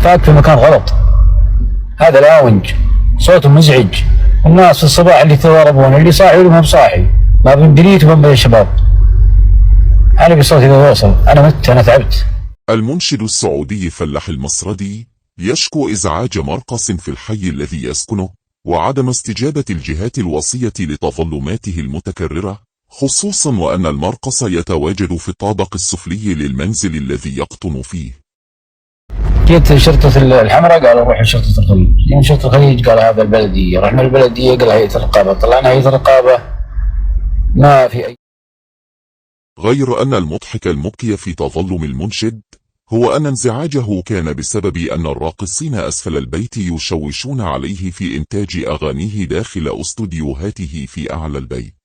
فاك في مكان غلط. هذا لاونج صوته مزعج، والناس في الصباح اللي يتضاربون، اللي صاحي واللي ما بصاحي، ما بين بنيت وما بين شباب. أنا بصوتي إذا وصل أنا مت، أنا تعبت. المنشد السعودي فلاح المصردي يشكو إزعاج مرقص في الحي الذي يسكنه، وعدم استجابة الجهات الوصية لتظلماته المتكررة، خصوصا وأن المرقص يتواجد في الطابق السفلي للمنزل الذي يقطن فيه. جيت شرطة الحمراء قالوا روح لشرطة الخليج، جينا شرطة الخليج قال هذا البلدية، رحنا البلدية قال هيئة الرقابة، طلعنا هيئة الرقابة ما في أي. غير أن المضحك المبكي في تظلم المنشد هو أن انزعاجه كان بسبب أن الراقصين أسفل البيت يشوشون عليه في إنتاج أغانيه داخل استوديوهاته في أعلى البيت.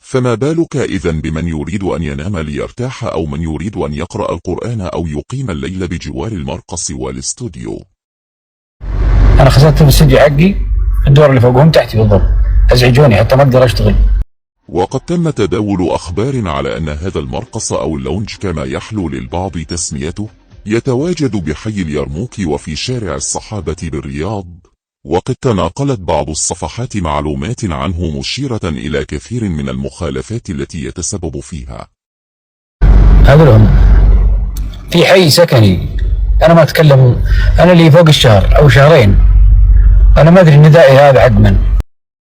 فما بالك إذن بمن يريد أن ينام ليرتاح، أو من يريد أن يقرأ القرآن أو يقيم الليل بجوار المرقص والاستوديو. أنا خسرت في الاستوديو حقي، الدور اللي فوقهم تحتي بالضبط، أزعجوني حتى ما أقدر أشتغل. وقد تم تداول أخبار على أن هذا المرقص أو اللونج كما يحلو للبعض تسميته يتواجد بحي اليرموك وفي شارع الصحابة بالرياض، وقد تناقلت بعض الصفحات معلومات عنه مشيرة إلى كثير من المخالفات التي يتسبب فيها. هذا لهم في حي سكني، أنا ما أتكلم، أنا اللي فوق الشهر أو شهرين، أنا ما أدري ندائي هذا حق من.